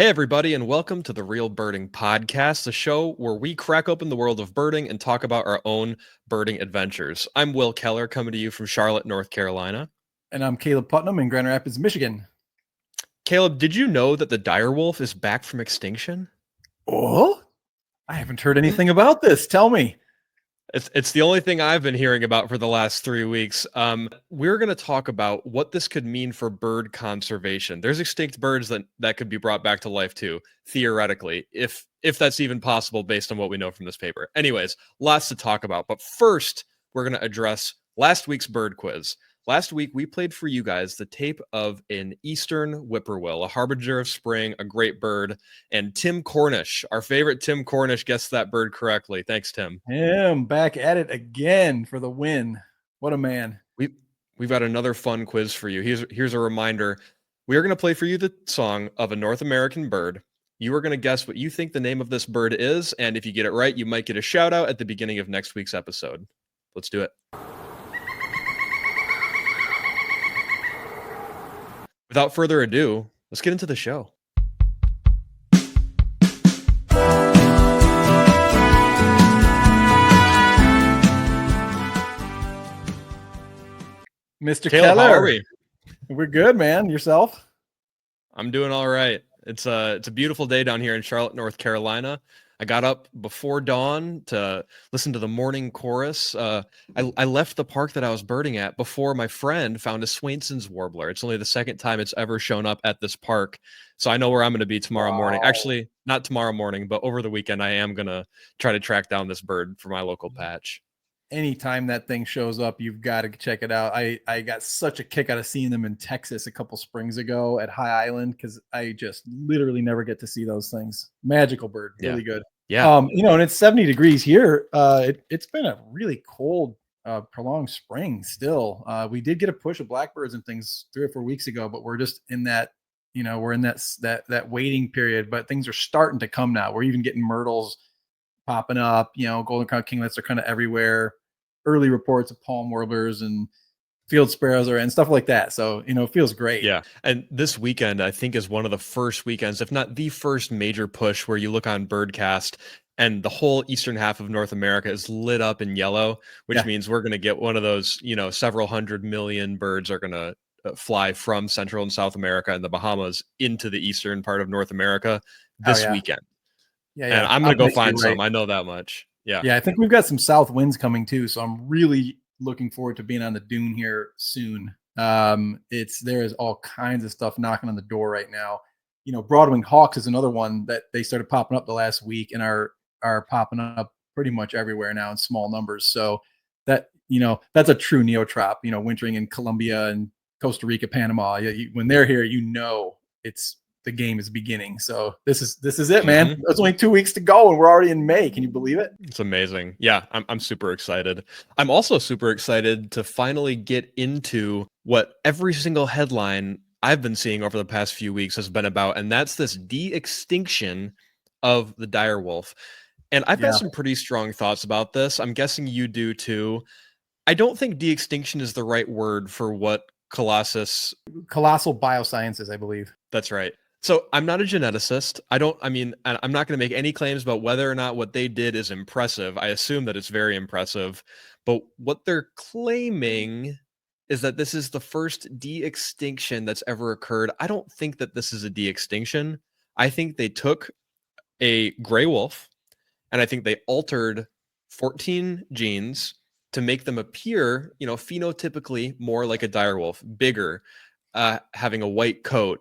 Hey, everybody, and welcome to the Real Birding Podcast, the show where we crack open the world of birding and talk about our own birding adventures. I'm Will Keller, coming to you from Charlotte, North Carolina. And I'm Caleb Putnam in Grand Rapids, Michigan. Caleb, did you know that the direwolf is back from extinction? Oh, I haven't heard anything about this. Tell me. It's the only thing I've been hearing about for the last 3 weeks. We're going to talk about what this could mean for bird conservation. There's extinct birds that could be brought back to life too, theoretically, if that's even possible based on what we know from this paper. Anyways, lots to talk about. But first, we're going to address last week's bird quiz. Last week, we played for you guys the tape of an eastern whippoorwill, a harbinger of spring, a great bird, and Tim Cornish, our favorite Tim Cornish, guessed that bird correctly. Thanks, Tim. Him back at it again for the win. What a man. We've got another fun quiz for you. Here's a reminder. We are going to play for you the song of a North American bird. You are going to guess what you think the name of this bird is, and if you get it right, you might get a shout out at the beginning of next week's episode. Let's do it. Without further ado, let's get into the show. Mr. Caleb, Keller. how are we? We're good, man. Yourself? I'm doing all right. It's a beautiful day down here in Charlotte, North Carolina. I got up before dawn to listen to the morning chorus. I left the park that I was birding at before my friend found a Swainson's warbler. It's only the second time it's ever shown up at this park. So I know where I'm going to be tomorrow morning. Actually, not tomorrow morning, but over the weekend, I am going to try to track down this bird for my local patch. Anytime that thing shows up, you've got to check it out. I got such a kick out of seeing them in Texas a couple springs ago at High Island because I just literally never get to see those things. Magical bird, really good. Yeah. And it's 70 degrees here. It's been a really cold, prolonged spring still. We did get a push of blackbirds and things 3 or 4 weeks ago, but we're just in that, we're in that waiting period. But things are starting to come now. We're even getting myrtles popping up. Golden crown kinglets are kind of everywhere. Early reports of palm warblers and field sparrows and stuff like that. So, it feels great. Yeah. And this weekend, I think, is one of the first weekends, if not the first major push where you look on Birdcast and the whole eastern half of North America is lit up in yellow, which means we're going to get one of those, several 100 million birds are going to fly from Central and South America and the Bahamas into the eastern part of North America this weekend. Yeah. And I'm going to go find some. I know that much. Yeah. Yeah. I think we've got some south winds coming too. So I'm really looking forward to being on the dune here soon. There is all kinds of stuff knocking on the door right now. Broadwing hawks is another one that they started popping up the last week and are popping up pretty much everywhere now in small numbers. So that, that's a true neotrop, wintering in Colombia and Costa Rica, Panama. When they're here, it's the game is beginning. So this is it, man. There's only 2 weeks to go and we're already in May. Can you believe it? It's amazing. Yeah, I'm super excited. I'm also super excited to finally get into what every single headline I've been seeing over the past few weeks has been about, and that's this de-extinction of the direwolf. And I've got some pretty strong thoughts about this. I'm guessing you do too. I don't think de-extinction is the right word for what Colossal Biosciences, I believe. That's right. So I'm not a geneticist. I'm not going to make any claims about whether or not what they did is impressive. I assume that it's very impressive. But what they're claiming is that this is the first de-extinction that's ever occurred. I don't think that this is a de-extinction. I think they took a gray wolf and I think they altered 14 genes to make them appear, phenotypically more like a direwolf, bigger, having a white coat.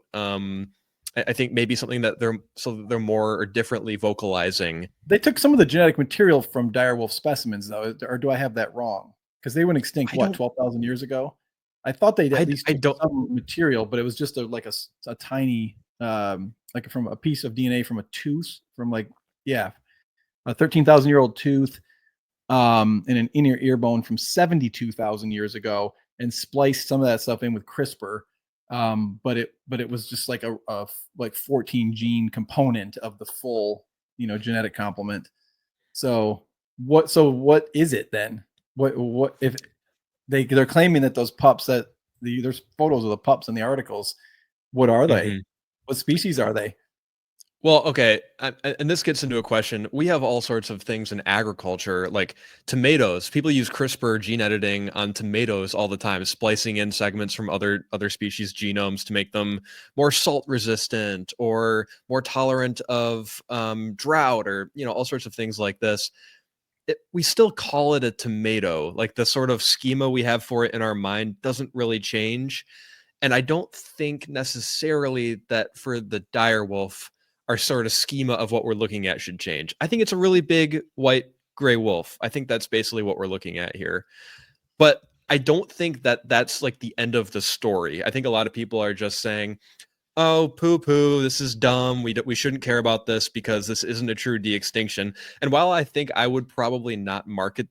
I think maybe something that they're more or differently vocalizing. They took some of the genetic material from direwolf specimens, though, or do I have that wrong? Because they went extinct 12,000 years ago. I thought they at least took some material, but it was just a tiny, like from a piece of DNA from a tooth, from a 13,000-year-old tooth, and an inner ear bone from 72,000 years ago, and spliced some of that stuff in with CRISPR. But it was just like a 14 gene component of the full, genetic complement. So what is it then? What if they're claiming that those pups there's photos of the pups in the articles. What are they? What species are they? Well, okay, and this gets into a question. We have all sorts of things in agriculture, like tomatoes. People use CRISPR gene editing on tomatoes all the time, splicing in segments from other species' genomes to make them more salt resistant or more tolerant of drought, or all sorts of things like this. We still call it a tomato. Like the sort of schema we have for it in our mind doesn't really change. And I don't think necessarily that for the dire wolf, our sort of schema of what we're looking at should change. I think it's a really big white gray wolf. I think that's basically what we're looking at here. But I don't think that that's like the end of the story. I think a lot of people are just saying, "Oh, poo poo, this is dumb. We shouldn't care about this because this isn't a true de-extinction." And while I think I would probably not market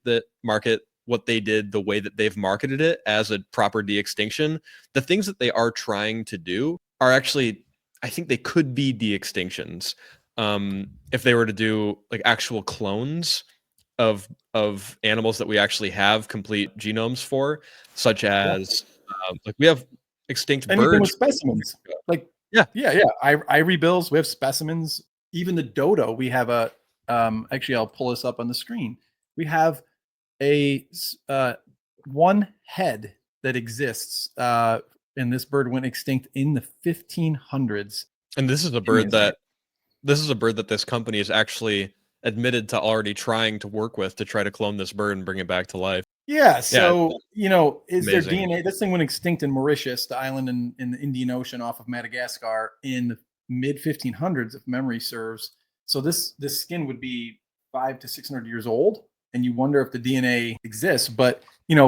what they did the way that they've marketed it as a proper de-extinction, the things that they are trying to do are actually, I think they could be de-extinctions. If they were to do like actual clones of animals that we actually have complete genomes for, such Yeah. as like we have extinct And even with birds. specimens, like Yeah, Ivory bills, we have specimens. Even the dodo, we have a actually I'll pull this up on the screen. We have a one head that exists, and this bird went extinct in the 1500s. and this is a bird that this company is actually admitted to already trying to work with to try to clone this bird and bring it back to life. Yeah, Yeah, so is there amazing. DNA? This thing went extinct in Mauritius, the island in the Indian Ocean off of Madagascar, in the mid 1500s, if memory serves. So this skin would be 500 to 600 years old, and you wonder if the DNA exists. But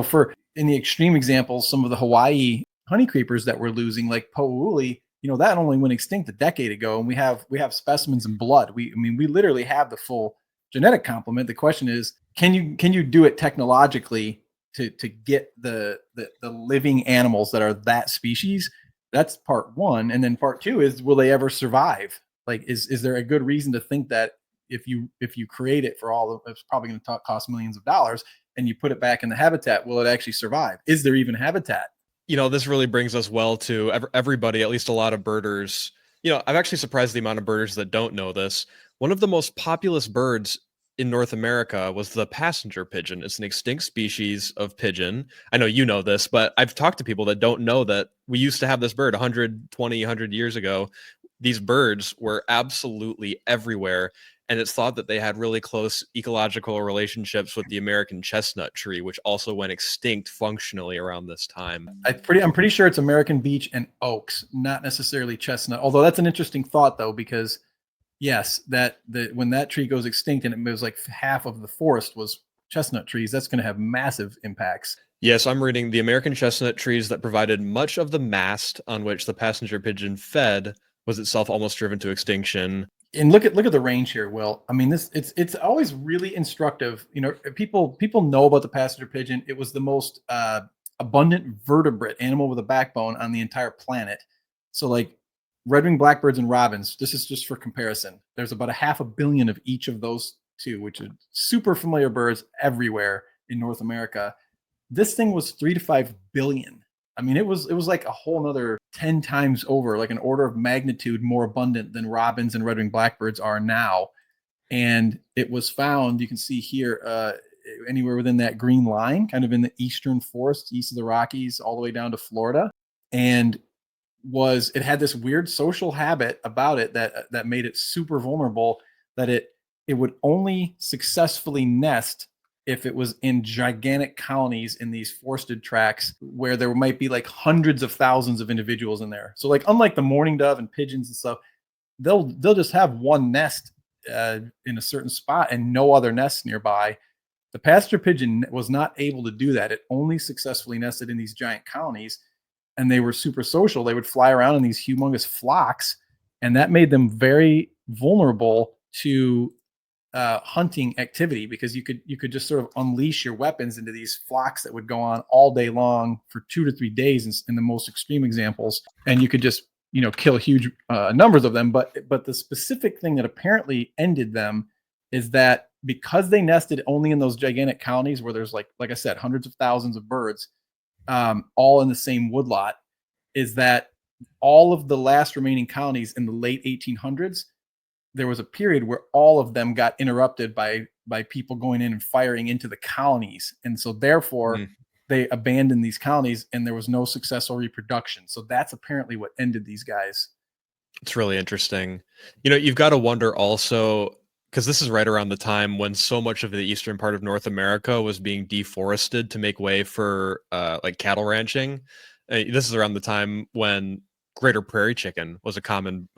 for in the extreme examples, some of the Hawaii honey creepers that we're losing, like Pouuli, that only went extinct a decade ago, and we have specimens in blood. We literally have the full genetic complement. The question is, can you do it technologically to get the living animals that are that species? That's part one. And then part two is, will they ever survive? Like, is there a good reason to think that if you create it for all of it's probably going to cost millions of dollars, and you put it back in the habitat, will it actually survive? Is there even habitat? This really brings us well to everybody, at least a lot of birders. I'm actually surprised the amount of birders that don't know this. One of the most populous birds in North America was the passenger pigeon. It's an extinct species of pigeon. I know you know this, but I've talked to people that don't know that we used to have this bird 120, 100 years ago. These birds were absolutely everywhere, and it's thought that they had really close ecological relationships with the American chestnut tree, which also went extinct functionally around this time. I'm pretty sure it's American beech and oaks, not necessarily chestnut. Although that's an interesting thought, though, because yes, when that tree goes extinct and it was like half of the forest was chestnut trees, that's going to have massive impacts. Yes, I'm reading the American chestnut trees that provided much of the mast on which the passenger pigeon fed was itself almost driven to extinction. And look at the range here, Will. I mean, it's always really instructive. People know about the passenger pigeon. It was the most abundant vertebrate animal with a backbone on the entire planet. So, like red-winged blackbirds and robins, this is just for comparison. There's about a half a billion of each of those two, which are super familiar birds everywhere in North America. This thing was 3 to 5 billion. I mean, it was like a whole nother 10 times over, like an order of magnitude more abundant than robins and red-winged blackbirds are now. And it was found, you can see here, anywhere within that green line, kind of in the eastern forests, east of the Rockies, all the way down to Florida. And it had this weird social habit about it that made it super vulnerable, that it would only successfully nest if it was in gigantic colonies in these forested tracts where there might be like hundreds of thousands of individuals in there. So like, unlike the mourning dove and pigeons and stuff, they'll just have one nest in a certain spot and no other nests nearby. The passenger pigeon was not able to do that. It only successfully nested in these giant colonies, and they were super social. They would fly around in these humongous flocks, and that made them very vulnerable to hunting activity, because you could just sort of unleash your weapons into these flocks that would go on all day long for 2 to 3 days in the most extreme examples, and you could just kill huge numbers of them. But the specific thing that apparently ended them is that because they nested only in those gigantic colonies where there's like I said, hundreds of thousands of birds, all in the same woodlot, is that all of the last remaining colonies in the late 1800s there was a period where all of them got interrupted by people going in and firing into the colonies, and so therefore Mm. they abandoned these colonies, and there was no successful reproduction. So that's apparently what ended these guys. It's really interesting. You've got to wonder also, because this is right around the time when so much of the eastern part of North America was being deforested to make way for like cattle ranching. This is around the time when greater prairie chicken was a common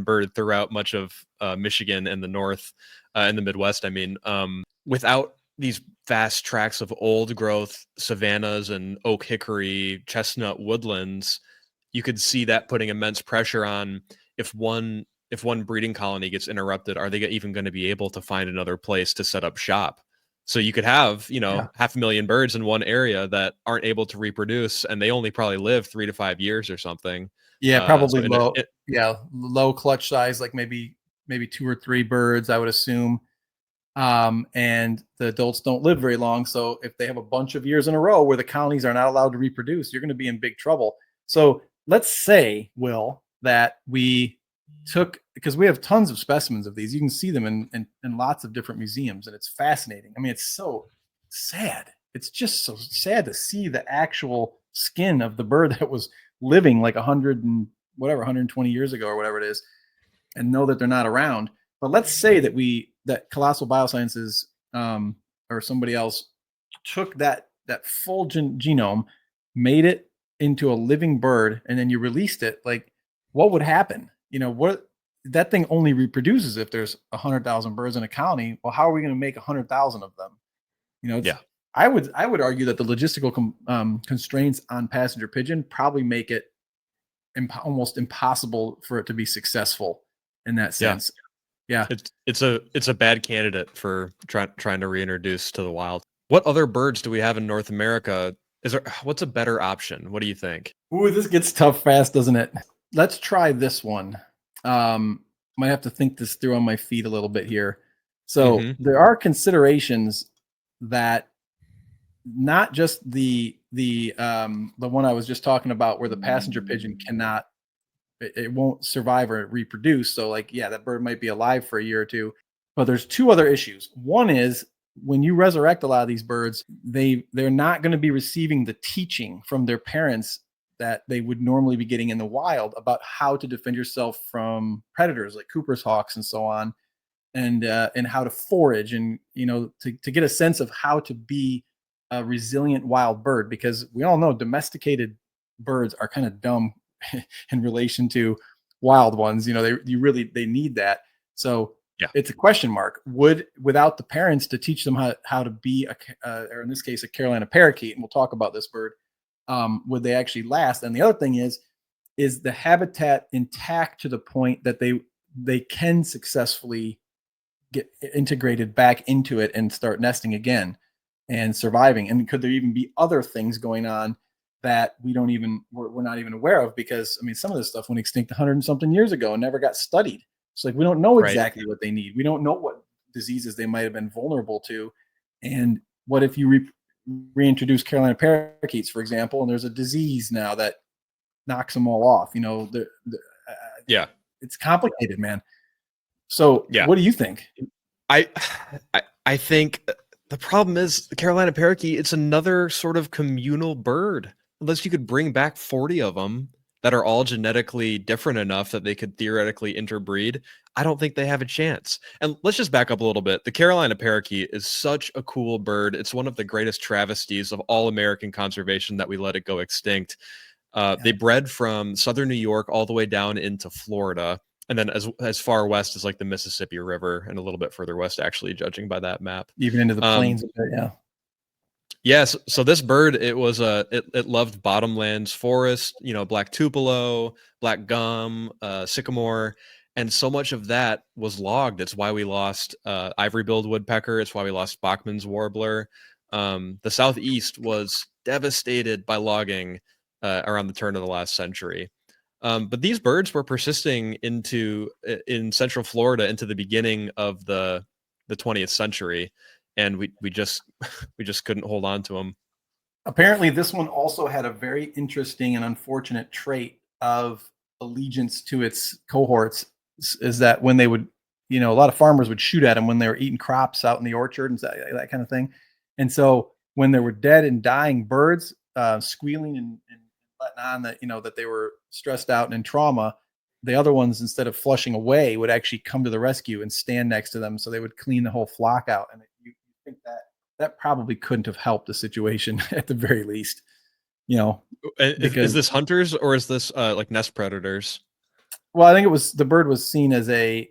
bird throughout much of Michigan and the North and the Midwest. I mean, without these vast tracts of old growth savannas and oak, hickory, chestnut woodlands, you could see that putting immense pressure on if one breeding colony gets interrupted, are they even going to be able to find another place to set up shop? So you could have, Yeah. 500,000 birds in one area that aren't able to reproduce, and they only probably live 3 to 5 years or something. Yeah, So probably low. Yeah, low clutch size, like maybe two or three birds, I would assume. And the adults don't live very long. So if they have a bunch of years in a row where the colonies are not allowed to reproduce, you're going to be in big trouble. So let's say, Will, that we took, because we have tons of specimens of these. You can see them in lots of different museums, and it's fascinating. I mean, it's so sad. It's just so sad to see the actual skin of the bird that was living like 100 and whatever, 120 years ago or whatever it is, and know that they're not around. But let's say that Colossal Biosciences or somebody else took that full genome, made it into a living bird, and then you released it. Like, what would happen? What that thing only reproduces if there's 100,000 birds in a colony. Well, how are we going to make 100,000 of them? It's, Yeah. I would argue that the logistical constraints on passenger pigeon probably make it almost impossible for it to be successful in that Yeah. sense. Yeah. It's a bad candidate for trying to reintroduce to the wild. What other birds do we have in North America? What's a better option? What do you think? Ooh, this gets tough fast, doesn't it? Let's try this one. Might have to think this through on my feet a little bit here. So Hmm. there are considerations that not just the one I was just talking about, where the passenger pigeon cannot, it won't survive or reproduce. So like, yeah, that bird might be alive for a year or two. But there's two other issues. One is when you resurrect a lot of these birds, they're not going to be receiving the teaching from their parents that they would normally be getting in the wild about how to defend yourself from predators like Cooper's hawks and so on, and how to forage, and to get a sense of how to be a resilient wild bird, because we all know domesticated birds are kind of dumb in relation to wild ones. They need that. So Yeah. it's a question mark. Without the parents to teach them how to be or in this case, a Carolina parakeet, and we'll talk about this bird, would they actually last? And the other thing is the habitat intact to the point that they can successfully get integrated back into it and start nesting again and surviving? And could there even be other things going on that we're not even aware of? Because I mean, some of this stuff went extinct 100 and something years ago and never got studied. It's like we don't know Right. exactly what they need. We don't know what diseases they might have been vulnerable to. And what if you reintroduce Carolina parakeets, for example, and there's a disease now that knocks them all off? Yeah. It's complicated, man. So Yeah. what do you think? I I think the problem is the Carolina parakeet, it's another sort of communal bird. Unless you could bring back 40 of them that are all genetically different enough that they could theoretically interbreed, I don't think they have a chance. And let's just back up a little bit. The Carolina parakeet is such a cool bird. It's one of the greatest travesties of all American conservation that we let it go extinct. They bred from southern New York all the way down into Florida, and then as far west as like the Mississippi River, and a little bit further west, actually, judging by that map. Even into the Um, plains a bit, yeah. yes, so this bird, it loved bottomlands forest, black tupelo, black gum, sycamore, and so much of that was logged. It's why we lost Ivory-billed Woodpecker. It's why we lost Bachman's warbler. The Southeast was devastated by logging around the turn of the last century. But these birds were persisting in Central Florida into the beginning of the 20th century, and we just we just couldn't hold on to them. Apparently, this one also had a very interesting and unfortunate trait of allegiance to its cohorts. is that when they would, a lot of farmers would shoot at them when they were eating crops out in the orchard and that kind of thing. And so when there were dead and dying birds, squealing and letting on that, that they were stressed out and in trauma, the other ones, instead of flushing away, would actually come to the rescue and stand next to them. So they would clean the whole flock out. And you think that probably couldn't have helped the situation at the very least, Is this hunters or is this like nest predators? Well, I think the bird was seen as a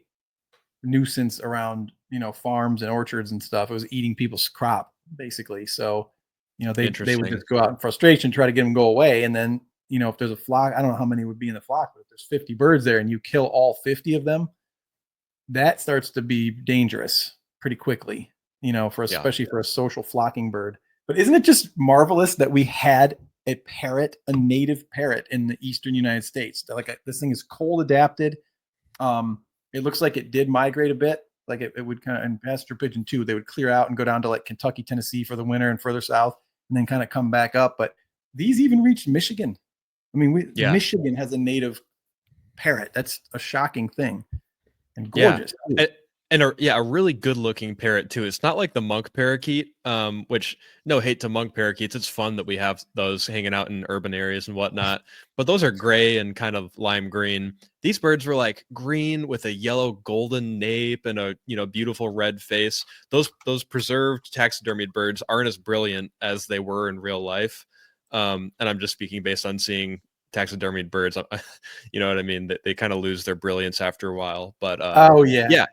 nuisance around, farms and orchards and stuff. It was eating people's crop basically. So, they would just go out in frustration, try to get them to go away. And then, if there's a flock, I don't know how many would be in the flock, but if there's 50 birds there and you kill all 50 of them, that starts to be dangerous pretty quickly, especially for a social flocking bird. But isn't it just marvelous that we had a parrot, a native parrot in the eastern United States? Like this thing is cold adapted. It looks like it did migrate a bit. Like it would kind of, and passenger pigeon too, they would clear out and go down to like Kentucky, Tennessee for the winter and further south, and then kind of come back up. But these even reached Michigan. I mean, Michigan has a native parrot. That's a shocking thing and gorgeous. Yeah. And a really good looking parrot too. It's not like the monk parakeet, which no hate to monk parakeets. It's fun that we have those hanging out in urban areas and whatnot, but those are gray and kind of lime green. These birds were like green with a yellow golden nape and a beautiful red face. Those preserved taxidermied birds aren't as brilliant as they were in real life. And I'm just speaking based on seeing taxidermied birds. You know what I mean? They kind of lose their brilliance after a while. But yeah,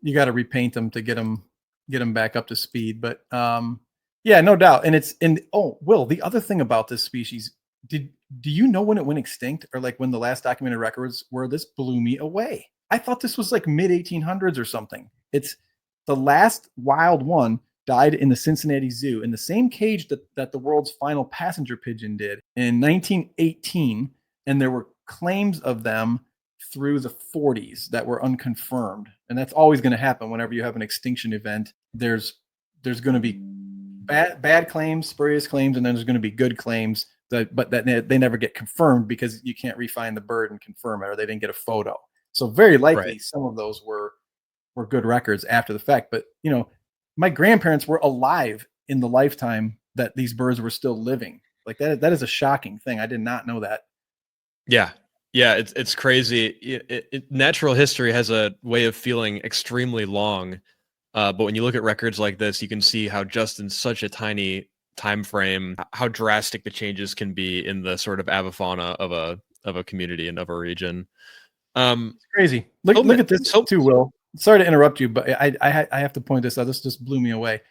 you got to repaint them to get them back up to speed. But yeah, no doubt. And Will, the other thing about this species, do you know when it went extinct, or like when the last documented records were? This blew me away. I thought this was like mid 1800s or something. It's the last wild one died in the Cincinnati Zoo in the same cage that the world's final passenger pigeon did in 1918. And there were claims of them through the 40s that were unconfirmed. And that's always going to happen whenever you have an extinction event. There's going to be bad claims, spurious claims, and then there's going to be good claims but that they never get confirmed because you can't refine the bird and confirm it, or they didn't get a photo. So very likely some of those were good records after the fact. But my grandparents were alive in the lifetime that these birds were still living. Like that is a shocking thing. I did not know that. Yeah. It's crazy. Natural history has a way of feeling extremely long. But when you look at records like this, you can see how just in such a tiny time frame, how drastic the changes can be in the sort of avifauna of a community and of a region. It's crazy. Look at this too, Will. Sorry to interrupt you, but I have to point this out. This just blew me away.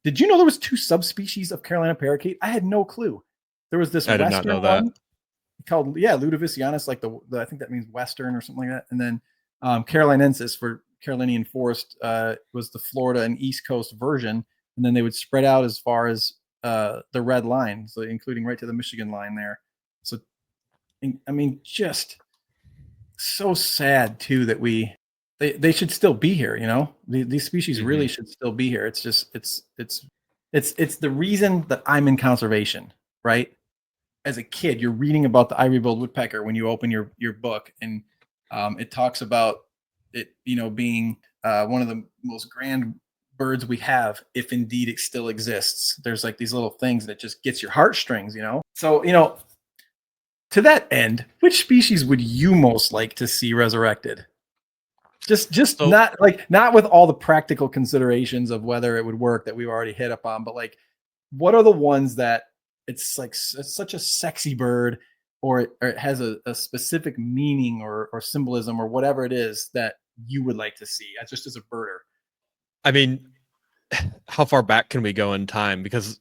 Did you know there was 2 subspecies of Carolina parakeet? I had no clue. There was this Western not know that. One called Ludovicianus, like the I think that means western or something like that. And then Carolinensis for Carolinian forest was the Florida and East Coast version. And then they would spread out as far as the red line, so including right to the Michigan line there. So I mean, just so sad too that they should still be here. These species really should still be here. It's just it's the reason that I'm in conservation, right? As a kid, you're reading about the ivory-billed woodpecker when you open your book, and it talks about it, being one of the most grand birds we have, if indeed it still exists. There's like these little things that just gets your heartstrings, So, to that end, which species would you most like to see resurrected? Just not with all the practical considerations of whether it would work that we've already hit upon, but like, what are the ones that it's such a sexy bird, or it has a specific meaning or symbolism or whatever it is that you would like to see just as a birder? I mean, how far back can we go in time? Because,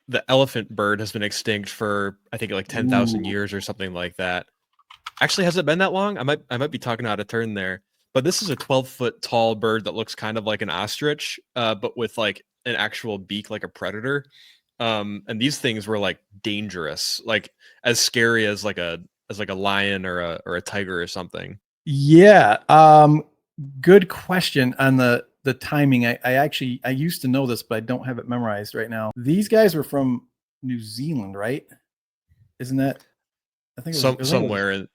the elephant bird has been extinct for, I think, like 10,000 years or something like that. Actually, has it been that long? I might be talking out of turn there. But this is a 12-foot tall bird that looks kind of like an ostrich, but with like an actual beak like a predator. And these things were like dangerous, like as scary as like a lion or a tiger or something. Yeah. Good question on the timing. I used to know this, but I don't have it memorized right now. These guys were from New Zealand, right? Isn't that? I think somewhere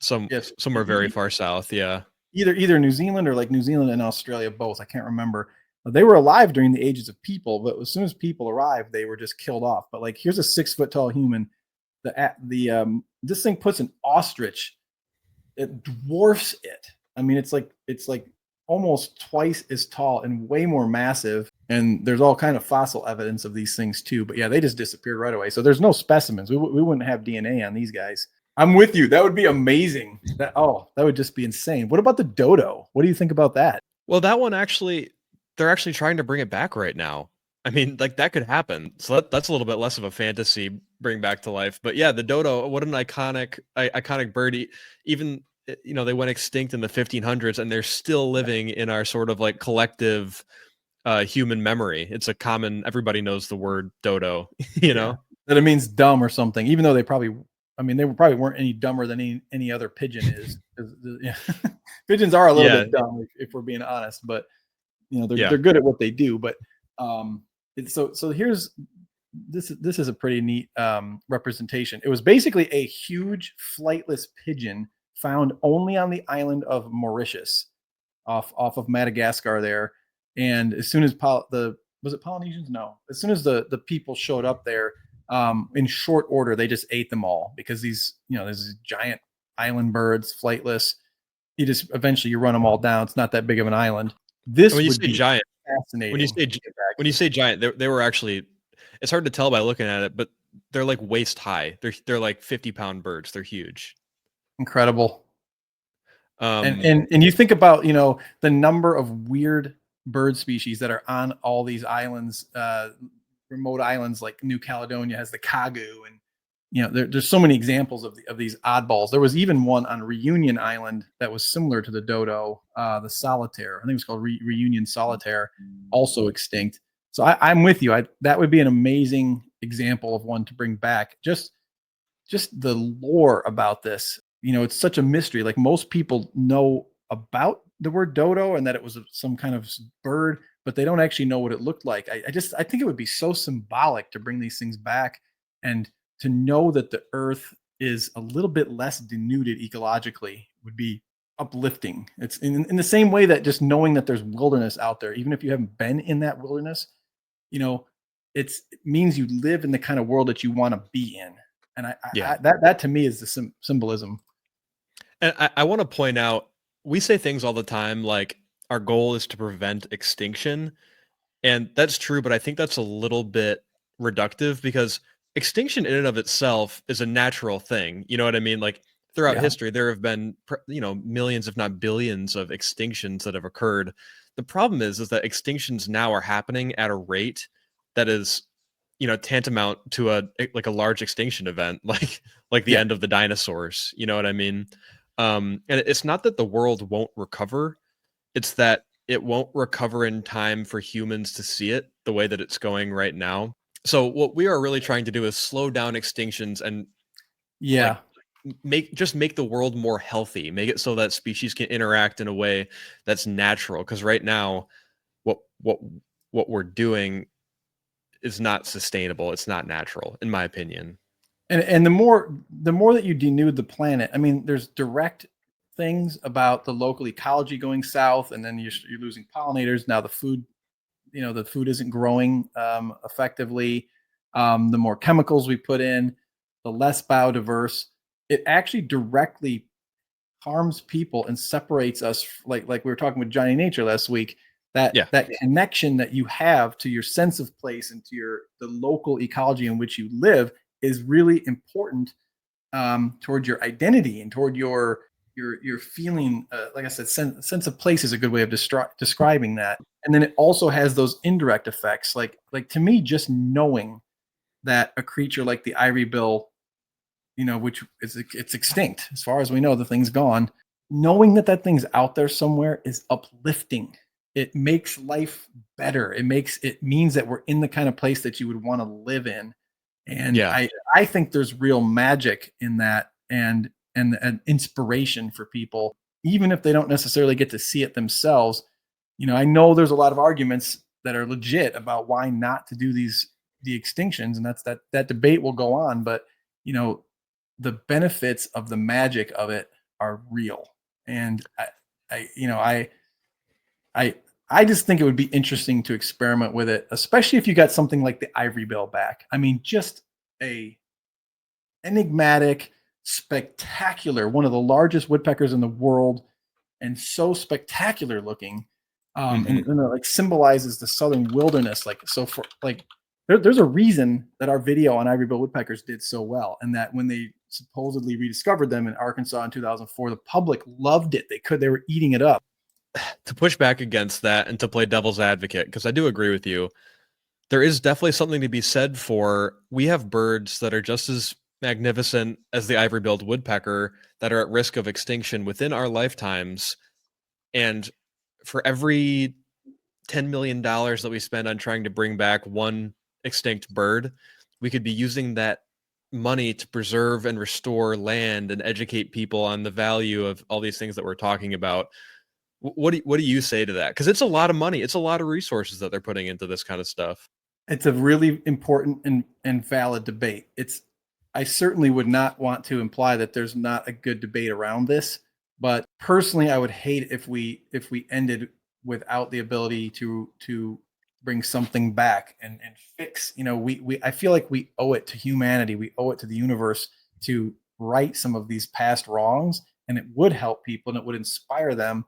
very far south. Yeah. either New Zealand or like New Zealand and Australia both. I can't remember. They were alive during the ages of people, but as soon as people arrived, they were just killed off. But like, here's a 6 foot tall human. This thing puts an ostrich. It dwarfs it. I mean, it's like almost twice as tall and way more massive. And there's all kind of fossil evidence of these things too. But yeah, they just disappeared right away. So there's no specimens. We wouldn't have DNA on these guys. I'm with you. That would be amazing. That would just be insane. What about the dodo? What do you think about that? Well, that one actually, they're actually trying to bring it back right now. I mean, like that could happen. So that's a little bit less of a fantasy bring back to life. But yeah, the dodo, what an iconic birdie. Even they went extinct in the 1500s, and they're still living in our sort of like collective human memory. It's a common. Everybody knows the word dodo. Yeah. That it means dumb or something. Even though they probably weren't any dumber than any other pigeon is. Yeah. Pigeons are a little bit dumb if we're being honest, but they're good at what they do. But so here's this is a pretty neat representation. It was basically a huge flightless pigeon found only on the island of Mauritius, off of Madagascar there. And as soon as was it Polynesians? No. As soon as the people showed up there, in short order, they just ate them all, because these giant island birds, flightless. Eventually you run them all down. It's not that big of an island. This when you would say be giant, fascinating. When you say giant, they were actually. It's hard to tell by looking at it, but they're like waist high. They're like 50-pound birds. They're huge. Incredible. And you think about the number of weird bird species that are on all these islands, remote islands, like New Caledonia has the kagu, and there's so many examples of these oddballs. There was even one on Reunion Island that was similar to the dodo, the solitaire. I think it was called Reunion Solitaire, also extinct. So I'm with you. That would be an amazing example of one to bring back. Just the lore about this. It's such a mystery. Like, most people know about the word dodo and that it was some kind of bird, but they don't actually know what it looked like. I think it would be so symbolic to bring these things back, and to know that the earth is a little bit less denuded ecologically would be uplifting. It's in the same way that just knowing that there's wilderness out there, even if you haven't been in that wilderness, it means you live in the kind of world that you want to be in. And that to me is the symbolism. And I want to point out, we say things all the time like our goal is to prevent extinction. And that's true, but I think that's a little bit reductive, because extinction in and of itself is a natural thing. You know what I mean? Like, throughout history, there have been, millions, if not billions, of extinctions that have occurred. The problem is that extinctions now are happening at a rate that is, tantamount to a large extinction event, like the end of the dinosaurs. You know what I mean? And it's not that the world won't recover. It's that it won't recover in time for humans to see it the way that it's going right now. So what we are really trying to do is slow down extinctions and make the world more healthy, make it so that species can interact in a way that's natural. Because right now, what we're doing is not sustainable. It's not natural, in my opinion. And the more that you denude the planet, I mean, there's direct things about the local ecology going south, and then you're losing pollinators. Now the food isn't growing effectively. The more chemicals we put in, the less biodiverse. It actually directly harms people and separates us, like we were talking with Johnny Nature last week. That connection that you have to your sense of place and to the local ecology in which you live is really important toward your identity and toward your feeling. Like I said, sense of place is a good way of describing that. And then it also has those indirect effects. Like to me, just knowing that a creature like the ivory-bill, which it's extinct as far as we know, the thing's gone. Knowing that thing's out there somewhere is uplifting. It makes life better. It means that we're in the kind of place that you would want to live in. And I think there's real magic in that, and an inspiration for people, even if they don't necessarily get to see it themselves. I know there's a lot of arguments that are legit about why not to do the extinctions, and that debate will go on. But the benefits of the magic of it are real, and I I I just think it would be interesting to experiment with it, especially if you got something like the ivory bill back. I mean, just a enigmatic, spectacular, one of the largest woodpeckers in the world, and so spectacular looking. Hmm. And it like symbolizes the southern wilderness. Like so for like there's a reason that our video on ivory-billed woodpeckers did so well, and that when they supposedly rediscovered them in Arkansas in 2004, the public loved it. They were eating it up. To push back against that and to play devil's advocate, because I do agree with you, there is definitely something to be said for we have birds that are just as magnificent as the ivory-billed woodpecker that are at risk of extinction within our lifetimes. And for every $10 million that we spend on trying to bring back one extinct bird, we could be using that money to preserve and restore land and educate people on the value of all these things that we're talking about. What do you say to that? Because it's a lot of money, it's a lot of resources that they're putting into this kind of stuff. It's a really important and valid debate. I certainly would not want to imply that there's not a good debate around this, but personally, I would hate if we ended without the ability to bring something back and fix. We I feel like we owe it to humanity, we owe it to the universe to right some of these past wrongs, and it would help people and it would inspire them.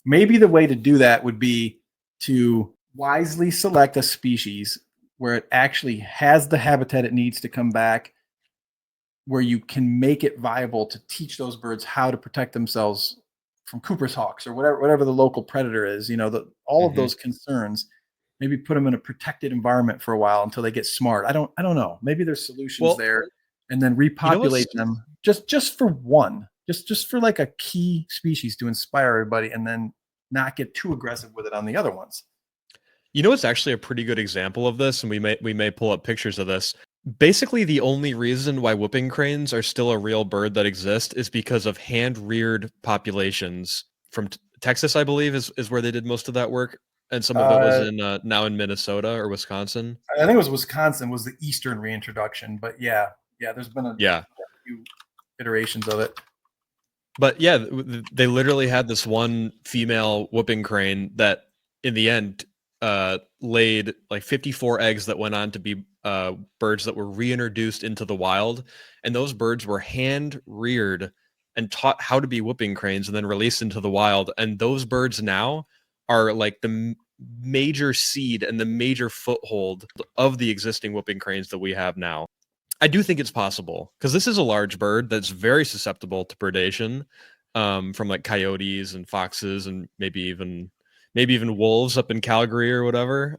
Maybe the way to do that would be to wisely select a species where it actually has the habitat it needs to come back, where you can make it viable to teach those birds how to protect themselves from Cooper's hawks or whatever the local predator is. All of Hmm. those concerns. Maybe put them in a protected environment for a while until they get smart. I don't know. Maybe there's solutions Well, there, and then you know repopulate what's them just for one, just for like a key species to inspire everybody, and then not get too aggressive with it on the other ones. it's actually a pretty good example of this, and we may pull up pictures of this. Basically, the only reason why whooping cranes are still a real bird that exists is because of hand-reared populations from Texas, I believe, is where they did most of that work, and some of it was Uh, in now in Minnesota or Wisconsin. I think it was Wisconsin was the Eastern reintroduction, but yeah, there's been a Yeah, few iterations of it. but yeah, they literally had this one female whooping crane that, in the end, laid like 54 eggs that went on to be birds that were reintroduced into the wild, and those birds were hand reared and taught how to be whooping cranes, and then released into the wild. And those birds now are like the major seed and the major foothold of the existing whooping cranes that we have now. I do think it's possible because this is a large bird that's very susceptible to predation, from like coyotes and foxes and maybe even wolves up in Calgary or whatever.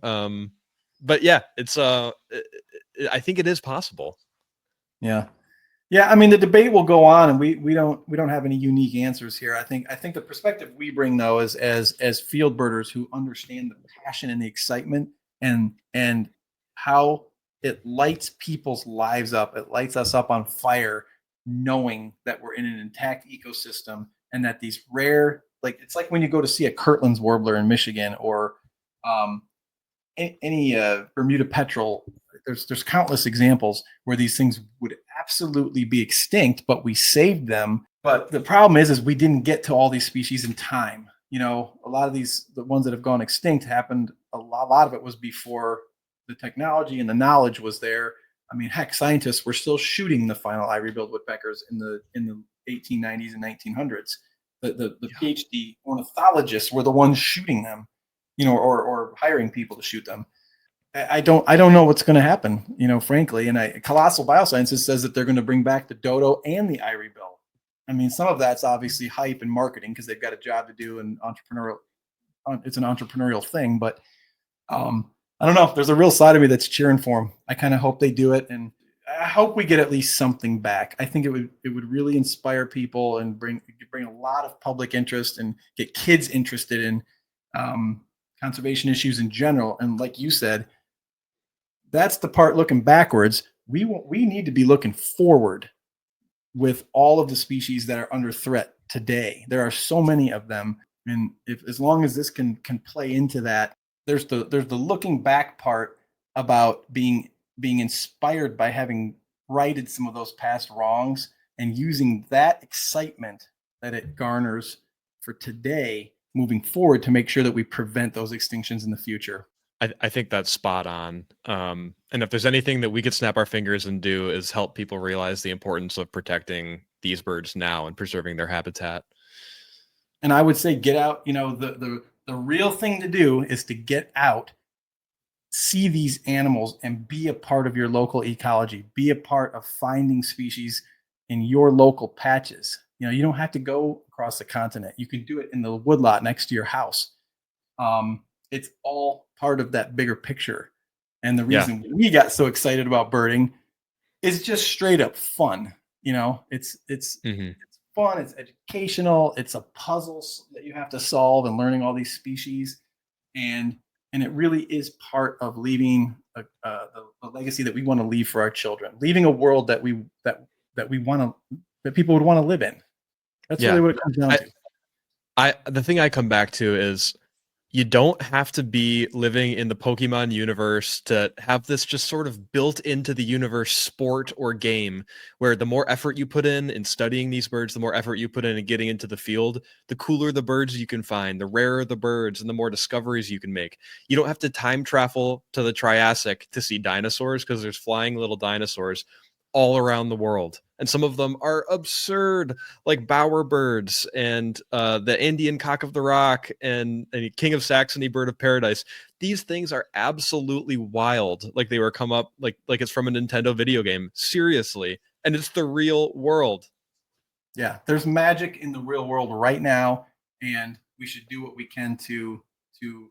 But yeah, I think it is possible. Yeah. Yeah, I mean the debate will go on, and we don't have any unique answers here. I think the perspective we bring though is as field birders who understand the passion and the excitement and how it lights people's lives up. It lights us up on fire, knowing that we're in an intact ecosystem and that these rare, like it's like when you go to see a Kirtland's warbler in Michigan or um, any Bermuda petrel. There's countless examples where these things would absolutely be extinct, but we saved them. But the problem is we didn't get to all these species in time. A lot of the ones that have gone extinct happened. A lot of it was before the technology and the knowledge was there. I mean, heck, scientists were still shooting the final ivory-billed woodpeckers in the 1890s and 1900s. The Yeah. PhD ornithologists were the ones shooting them, or hiring people to shoot them. I don't know what's going to happen, frankly. And Colossal Biosciences says that they're going to bring back the dodo and the ivory bill. I mean, some of that's obviously hype and marketing because they've got a job to do and entrepreneurial. It's an entrepreneurial thing, but I don't know. There's a real side of me that's cheering for them. I kind of hope they do it, and I hope we get at least something back. I think it would really inspire people and bring a lot of public interest and get kids interested in um, conservation issues in general. And like you said, that's the part looking backwards. We need to be looking forward with all of the species that are under threat today. There are so many of them, and if as long as this can play into that, there's the looking back part about being inspired by having righted some of those past wrongs and using that excitement that it garners for today moving forward to make sure that we prevent those extinctions in the future. I think that's spot on. And if there's anything that we could snap our fingers and do is help people realize the importance of protecting these birds now and preserving their habitat. And I would say get out, the real thing to do is to get out, see these animals and be a part of your local ecology, be a part of finding species in your local patches. You don't have to go across the continent. You can do it in the woodlot next to your house. It's all part of that bigger picture. And the reason we got so excited about birding is just straight up fun. It's fun. It's educational. It's a puzzle that you have to solve and learning all these species. And it really is part of leaving a legacy that we want to leave for our children, leaving a world that we want to, that people would want to live in. That's really what it comes down to. The thing I come back to is you don't have to be living in the Pokemon universe to have this just sort of built into the universe sport or game where the more effort you put in studying these birds, the more effort you put in getting into the field, the cooler the birds you can find, the rarer the birds, and the more discoveries you can make. You don't have to time travel to the Triassic to see dinosaurs because there's flying little dinosaurs all around the world. And some of them are absurd, like bowerbirds and the Indian cock of the rock and King of Saxony bird of paradise. These things are absolutely wild. Like they were come up like it's from a Nintendo video game. Seriously. And it's the real world. Yeah, there's magic in the real world right now, and we should do what we can to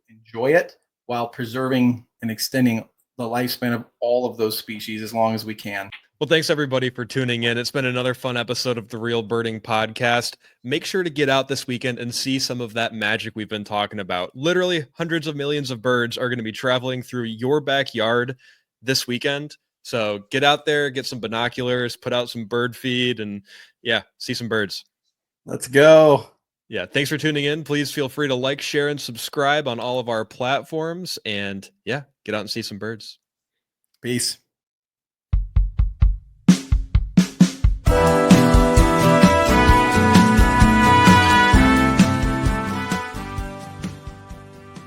enjoy it while preserving and extending the lifespan of all of those species as long as we can. Well, thanks everybody for tuning in. It's been another fun episode of the Real Birding Podcast. Make sure to get out this weekend and see some of that magic we've been talking about. Literally hundreds of millions of birds are going to be traveling through your backyard this weekend. So get out there, get some binoculars, put out some bird feed, and see some birds. Let's go. Yeah, thanks for tuning in. Please feel free to like, share, and subscribe on all of our platforms. And get out and see some birds. Peace.